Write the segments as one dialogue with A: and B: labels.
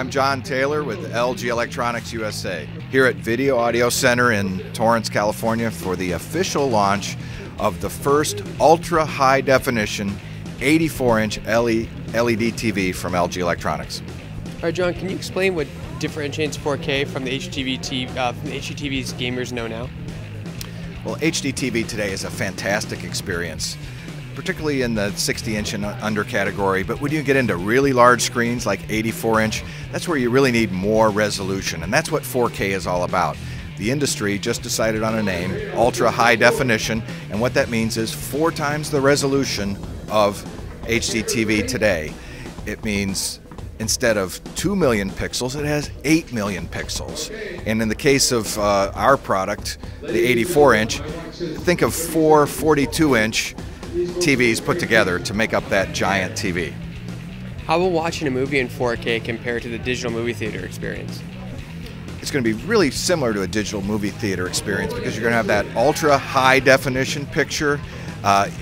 A: I'm John Taylor with LG Electronics USA, here at Video Audio Center in Torrance, California for the official launch of the first ultra high definition 84-inch LED TV from LG Electronics.
B: All right, John, can you explain what differentiates 4K from the HDTVs gamers know now?
A: Well, HDTV today is a fantastic experience, particularly in the 60-inch and under category, but when you get into really large screens like 84-inch, that's where you really need more resolution, and that's what 4K is all about. The industry just decided on a name, ultra high definition, and what that means is 4 times the resolution of HDTV today. It means instead of 2 million pixels, it has 8 million pixels. And in the case of our product, the 84-inch, think of 4 42-inch TVs put together to make up that giant TV.
B: How will watching a movie in 4K compare to the digital movie theater experience?
A: It's going to be really similar to a digital movie theater experience because you're going to have that ultra high definition picture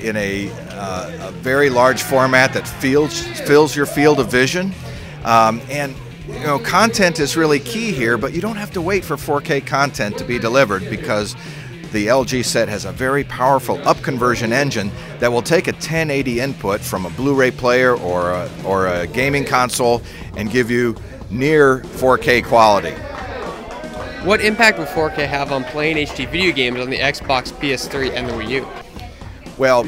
A: in a very large format that fills your field of vision. And you know, content is really key here, but you don't have to wait for 4K content to be delivered because the LG set has a very powerful upconversion engine that will take a 1080 input from a Blu-ray player or a gaming console and give you near 4K quality.
B: What impact will 4K have on playing HD video games on the Xbox, PS3, and the Wii U?
A: Well,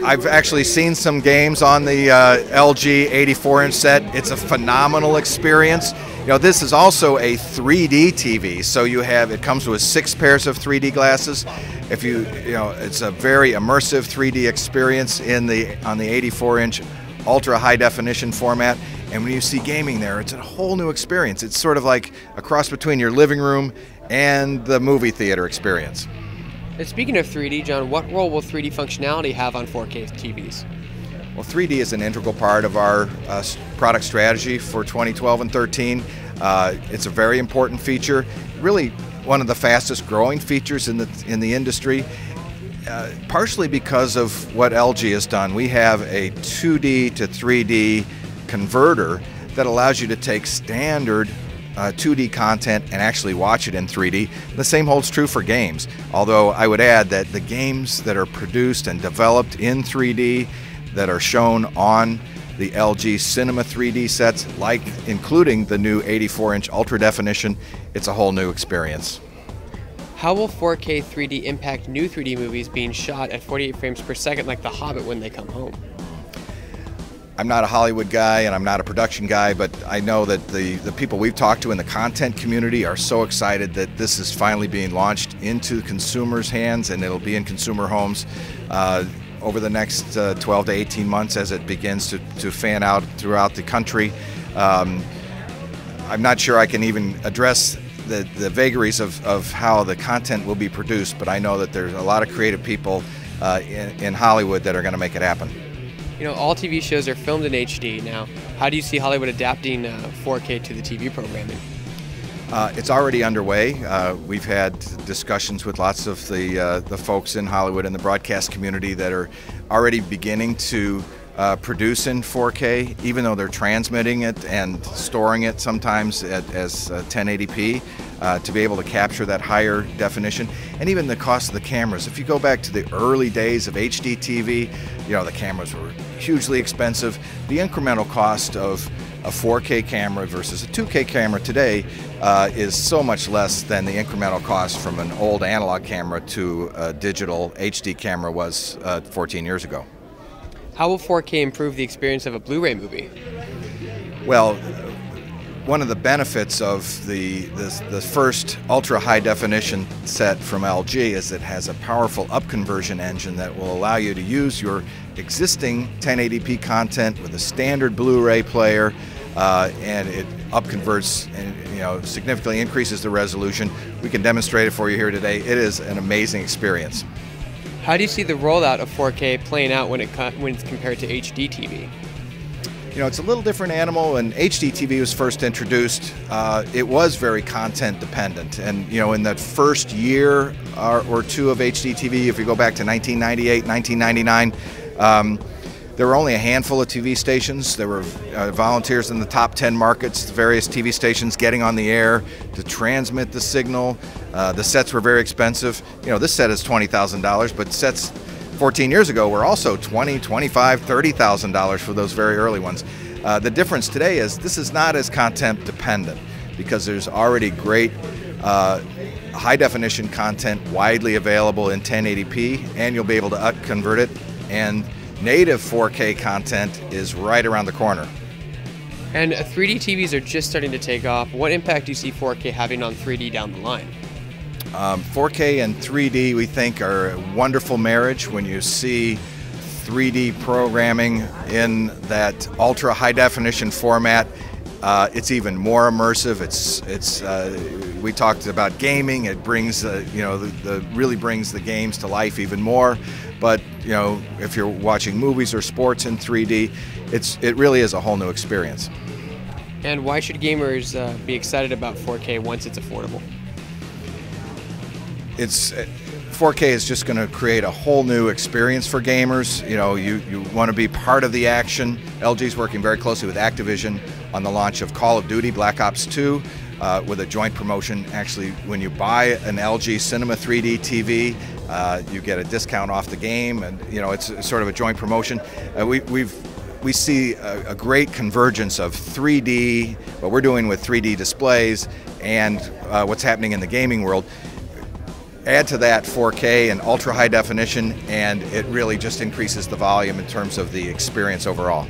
A: I've actually seen some games on the LG 84-inch set. It's a phenomenal experience. You know, this is also a 3D TV, so it comes with 6 pairs of 3D glasses. It's a very immersive 3D experience on the 84-inch ultra high definition format. And when you see gaming there, it's a whole new experience. It's sort of like a cross between your living room and the movie theater experience.
B: And speaking of 3D, John, what role will 3D functionality have on 4K TVs?
A: Well, 3D is an integral part of our product strategy for 2012 and 13. It's a very important feature, really one of the fastest growing features in the industry, partially because of what LG has done. We have a 2D to 3D converter that allows you to take standard 2D content and actually watch it in 3D. The same holds true for games, although I would add that the games that are produced and developed in 3D that are shown on the LG Cinema 3D sets, including the new 84-inch ultra definition, it's a whole new experience.
B: How will 4K 3D impact new 3D movies being shot at 48 frames per second like The Hobbit when they come home?
A: I'm not a Hollywood guy and I'm not a production guy, but I know that the people we've talked to in the content community are so excited that this is finally being launched into consumers' hands, and it'll be in consumer homes over the next 12 to 18 months as it begins to fan out throughout the country. I'm not sure I can even address the vagaries of how the content will be produced, but I know that there's a lot of creative people in Hollywood that are going to make it happen.
B: You know, all TV shows are filmed in HD now. How do you see Hollywood adapting 4K to the TV programming?
A: It's already underway. We've had discussions with lots of the folks in Hollywood and the broadcast community that are already beginning to produce in 4K, even though they're transmitting it and storing it sometimes as 1080p to be able to capture that higher definition, and even the cost of the cameras. If you go back to the early days of HD TV, you know, the cameras were hugely expensive. The incremental cost of a 4K camera versus a 2K camera today is so much less than the incremental cost from an old analog camera to a digital HD camera was 14 years ago.
B: How will 4K improve the experience of a Blu-ray movie?
A: Well, one of the benefits of the first ultra high definition set from LG is it has a powerful upconversion engine that will allow you to use your existing 1080p content with a standard Blu-ray player, and it upconverts and significantly increases the resolution. We can demonstrate it for you here today. It is an amazing experience.
B: How do you see the rollout of 4K playing out when it's compared to HD TV?
A: You know, it's a little different animal. When HD TV was first introduced, it was very content dependent. And, you know, in that first year or two of HD TV, if you go back to 1998, 1999, There were only a handful of TV stations. There were volunteers in the top 10 markets, the various TV stations getting on the air to transmit the signal. The sets were very expensive. You know, this set is $20,000, but sets 14 years ago were also $20,000, $25,000, $30,000 for those very early ones. The difference today is this is not as content dependent because there's already great high definition content widely available in 1080p, and you'll be able to convert it, and native 4K content is right around the corner.
B: And 3D TVs are just starting to take off. What impact do you see 4K having on 3D down the line?
A: 4K and 3D, we think, are a wonderful marriage. When you see 3D programming in that ultra high definition format, it's even more immersive. We talked about gaming. It brings really brings the games to life even more. But if you're watching movies or sports in 3D, it really is a whole new experience.
B: And why should gamers be excited about 4K once it's affordable?
A: 4K is just going to create a whole new experience for gamers. You want to be part of the action. LG's working very closely with Activision on the launch of Call of Duty Black Ops 2 with a joint promotion. Actually, when you buy an LG Cinema 3D TV, you get a discount off the game, and it's sort of a joint promotion. We see a great convergence of 3D, what we're doing with 3D displays, and what's happening in the gaming world. Add to that 4K and ultra high definition, and it really just increases the volume in terms of the experience overall.